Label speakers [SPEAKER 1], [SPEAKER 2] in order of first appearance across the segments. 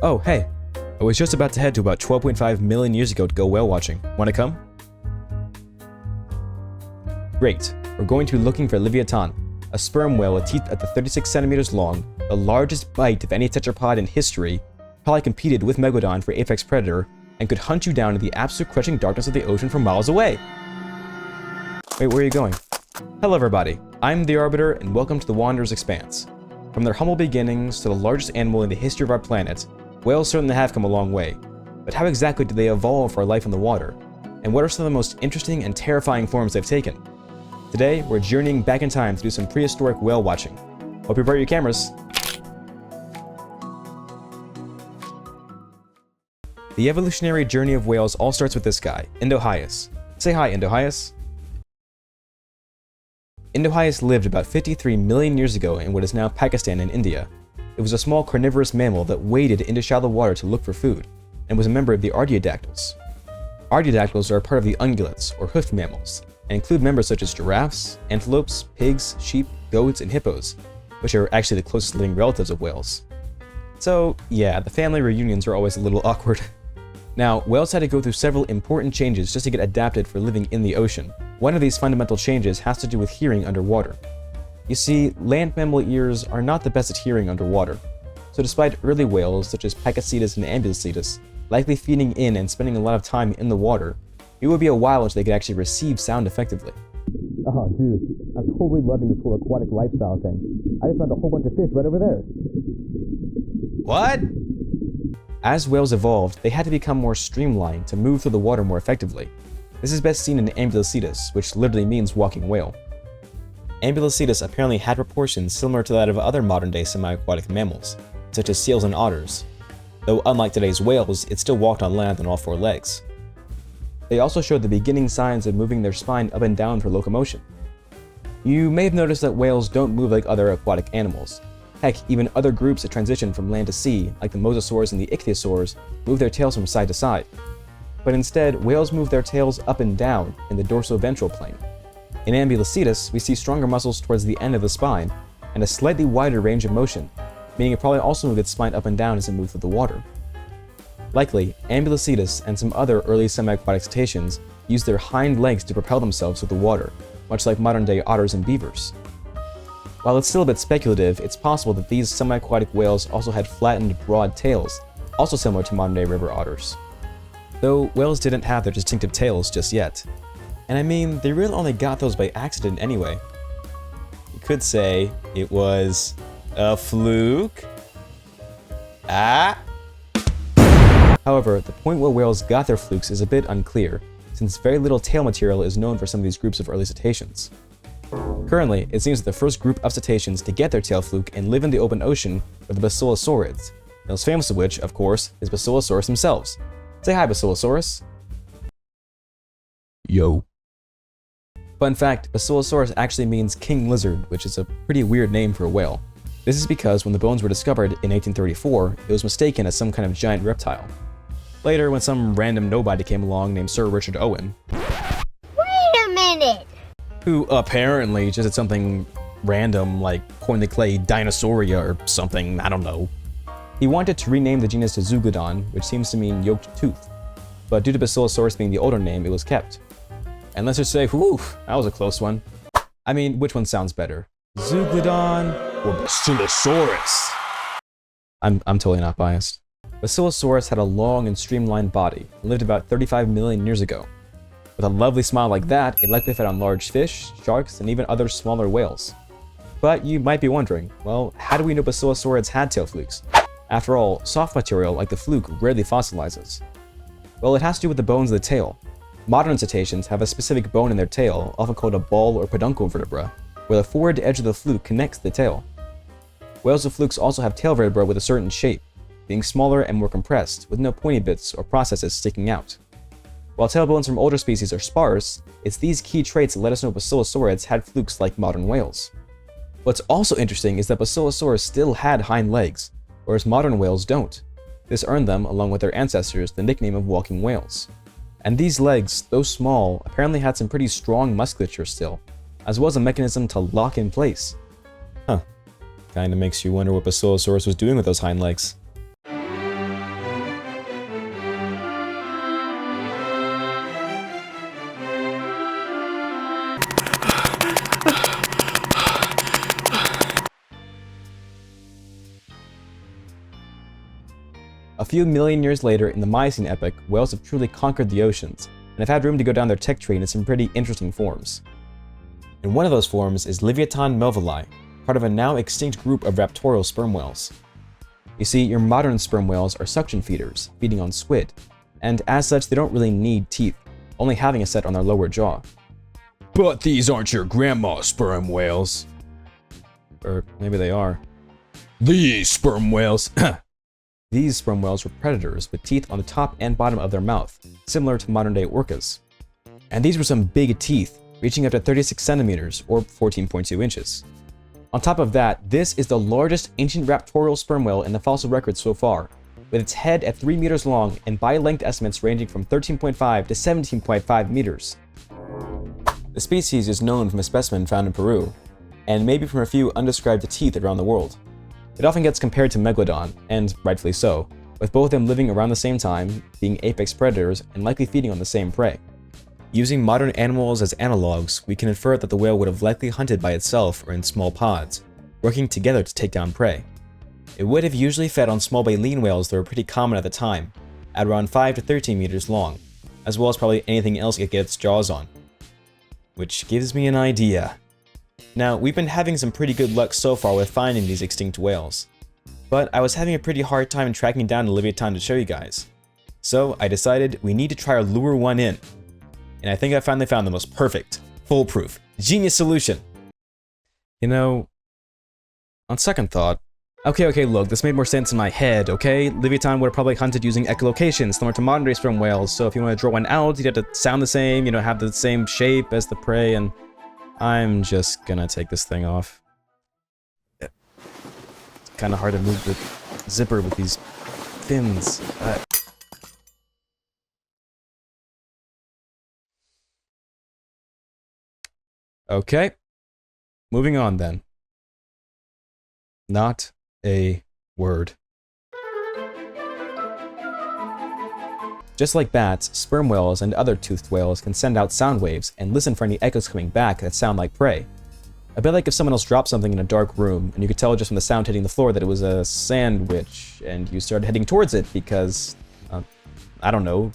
[SPEAKER 1] Oh, hey. I was just about to head to about 12.5 million years ago to go whale watching. Wanna come? Great. We're going to be looking for Livyatan, a sperm whale with teeth at the 36 centimeters long, the largest bite of any tetrapod in history, probably competed with Megalodon for apex predator, and could hunt you down in the absolute crushing darkness of the ocean from miles away. Wait, where are you going? Hello everybody, I'm the Arbiter, and welcome to the Wanderer's Expanse. From their humble beginnings to the largest animal in the history of our planet, whales certainly have come a long way. But how exactly did they evolve for life in the water? And what are some of the most interesting and terrifying forms they've taken? Today, we're journeying back in time to do some prehistoric whale watching. Hope you brought your cameras. The evolutionary journey of whales all starts with this guy, Indohyus. Say hi, Indohyus. Indohyus lived about 53 million years ago in what is now Pakistan and India. It was a small carnivorous mammal that waded into shallow water to look for food, and was a member of the artiodactyls. Artiodactyls are a part of the ungulates, or hoofed mammals, and include members such as giraffes, antelopes, pigs, sheep, goats, and hippos, which are actually the closest living relatives of whales. So yeah, the family reunions are always a little awkward. Now, whales had to go through several important changes just to get adapted for living in the ocean. One of these fundamental changes has to do with hearing underwater. You see, land mammal ears are not the best at hearing underwater. So despite early whales such as Pakicetus and Ambulocetus likely feeding in and spending a lot of time in the water, it would be a while until they could actually receive sound effectively. Oh dude, I'm totally loving this whole aquatic lifestyle thing. I just found a whole bunch of fish right over there. What? As whales evolved, they had to become more streamlined to move through the water more effectively. This is best seen in Ambulocetus, which literally means walking whale. Ambulocetus apparently had proportions similar to that of other modern-day semi-aquatic mammals, such as seals and otters. Though unlike today's whales, it still walked on land on all four legs. They also showed the beginning signs of moving their spine up and down for locomotion. You may have noticed that whales don't move like other aquatic animals. Heck, even other groups that transition from land to sea, like the mosasaurs and the ichthyosaurs, move their tails from side to side. But instead, whales move their tails up and down in the dorsoventral plane. In Ambulocetus, we see stronger muscles towards the end of the spine, and a slightly wider range of motion, meaning it probably also moved its spine up and down as it moved through the water. Likely, Ambulocetus and some other early semi-aquatic cetaceans used their hind legs to propel themselves through the water, much like modern-day otters and beavers. While it's still a bit speculative, it's possible that these semi-aquatic whales also had flattened, broad tails, also similar to modern-day river otters. Though whales didn't have their distinctive tails just yet. And I mean, they really only got those by accident anyway. You could say it was a fluke. However, the point where whales got their flukes is a bit unclear, since very little tail material is known for some of these groups of early cetaceans. Currently, it seems that the first group of cetaceans to get their tail fluke and live in the open ocean are the basilosaurids, the most famous of which, of course, is Basilosaurus themselves. Say hi, Basilosaurus. Yo. Fun fact, Basilosaurus actually means king lizard, which is a pretty weird name for a whale. This is because when the bones were discovered in 1834, it was mistaken as some kind of giant reptile. Later, when some random nobody came along named Sir Richard Owen,
[SPEAKER 2] Wait a minute!
[SPEAKER 1] who apparently just did something random like coin the clay Dinosauria or something, I don't know. He wanted to rename the genus to Zeuglodon, which seems to mean yoked tooth, but due to Basilosaurus being the older name, it was kept. And let's just say, whew, that was a close one. I mean, which one sounds better? Zeuglodon or Basilosaurus? I'm totally not biased. Basilosaurus had a long and streamlined body and lived about 35 million years ago. With a lovely smile like that, it likely fed on large fish, sharks, and even other smaller whales. But you might be wondering, well, how do we know Basilosaurids had tail flukes? After all, soft material like the fluke rarely fossilizes. Well, it has to do with the bones of the tail. Modern cetaceans have a specific bone in their tail, often called a ball or peduncle vertebra, where the forward edge of the fluke connects the tail. Whales with flukes also have tail vertebrae with a certain shape, being smaller and more compressed, with no pointy bits or processes sticking out. While tail bones from older species are sparse, it's these key traits that let us know Basilosaurids had flukes like modern whales. What's also interesting is that Basilosaurus still had hind legs, whereas modern whales don't. This earned them, along with their ancestors, the nickname of walking whales. And these legs, though small, apparently had some pretty strong musculature still, as well as a mechanism to lock in place. Huh. Kinda makes you wonder what Basilosaurus was doing with those hind legs. A few million years later, in the Miocene epoch, whales have truly conquered the oceans, and have had room to go down their tech tree in some pretty interesting forms. And one of those forms is Livyatan melvillei, part of a now extinct group of raptorial sperm whales. You see, your modern sperm whales are suction feeders, feeding on squid, and as such they don't really need teeth, only having a set on their lower jaw. But these aren't your grandma's sperm whales. Or maybe they are. These sperm whales. These sperm whales were predators with teeth on the top and bottom of their mouth, similar to modern-day orcas. And these were some big teeth, reaching up to 36 centimeters, or 14.2 inches. On top of that, this is the largest ancient raptorial sperm whale in the fossil record so far, with its head at 3 meters long and body length estimates ranging from 13.5 to 17.5 meters. The species is known from a specimen found in Peru, and maybe from a few undescribed teeth around the world. It often gets compared to Megalodon, and rightfully so, with both of them living around the same time, being apex predators, and likely feeding on the same prey. Using modern animals as analogs, we can infer that the whale would have likely hunted by itself or in small pods, working together to take down prey. It would have usually fed on small baleen whales that were pretty common at the time, at around 5 to 13 meters long, as well as probably anything else it could get its jaws on. Which gives me an idea. Now, we've been having some pretty good luck so far with finding these extinct whales, but I was having a pretty hard time tracking down a Livyatan to show you guys. So I decided we need to try to lure one in, and I think I finally found the most perfect, foolproof, genius solution. You know, on second thought, okay, look, this made more sense in my head, okay? Livyatan would have probably hunted using echolocation, similar to modern-day sperm whales, so if you want to draw one out, you'd have to sound the same, you know, have the same shape as the prey, and I'm just gonna take this thing off. It's kind of hard to move the zipper with these fins. Okay, moving on then. Not a word. Just like bats, sperm whales and other toothed whales can send out sound waves and listen for any echoes coming back that sound like prey. A bit like if someone else dropped something in a dark room and you could tell just from the sound hitting the floor that it was a sandwich and you started heading towards it because, I don't know,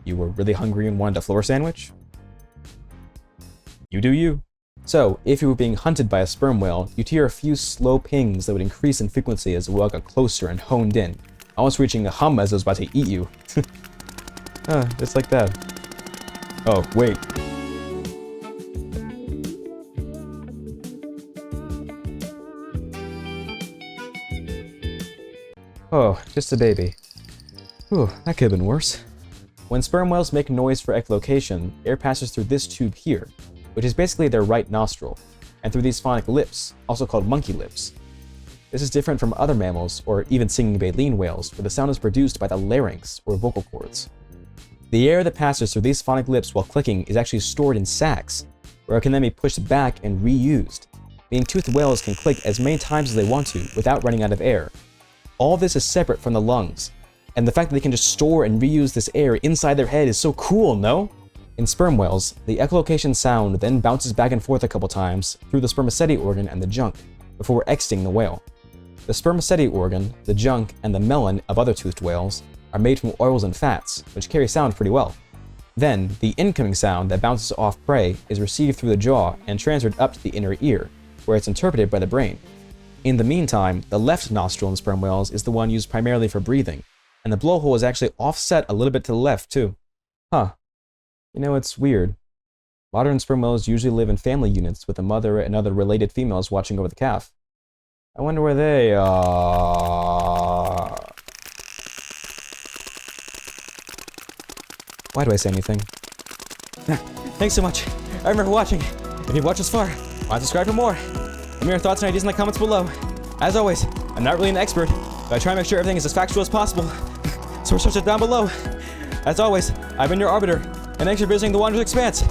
[SPEAKER 1] you were really hungry and wanted a floor sandwich? You do you. So, if you were being hunted by a sperm whale, you'd hear a few slow pings that would increase in frequency as the whale got closer and honed in, almost reaching a hum as it was about to eat you. Just like that. Oh, wait. Oh, just a baby. Whew, that could have been worse. When sperm whales make noise for echolocation, air passes through this tube here, which is basically their right nostril, and through these phonic lips, also called monkey lips. This is different from other mammals, or even singing baleen whales, where the sound is produced by the larynx, or vocal cords. The air that passes through these phonic lips while clicking is actually stored in sacs, where it can then be pushed back and reused, meaning toothed whales can click as many times as they want to without running out of air. All this is separate from the lungs, and the fact that they can just store and reuse this air inside their head is so cool, no? In sperm whales, the echolocation sound then bounces back and forth a couple times through the spermaceti organ and the junk, before exiting the whale. The spermaceti organ, the junk, and the melon of other toothed whales are made from oils and fats, which carry sound pretty well. Then, the incoming sound that bounces off prey is received through the jaw and transferred up to the inner ear, where it's interpreted by the brain. In the meantime, the left nostril in sperm whales is the one used primarily for breathing, and the blowhole is actually offset a little bit to the left, too. Huh. You know, it's weird. Modern sperm whales usually live in family units with the mother and other related females watching over the calf. I wonder where they are. Why do I say anything? Thanks so much, everyone, for watching. If you've watched this far, why not subscribe for more? Let me know your thoughts and ideas in the comments below. As always, I'm not really an expert, but I try to make sure everything is as factual as possible. So research it down below. As always, I've been your arbiter, and thanks for visiting the Wanderer's Expanse.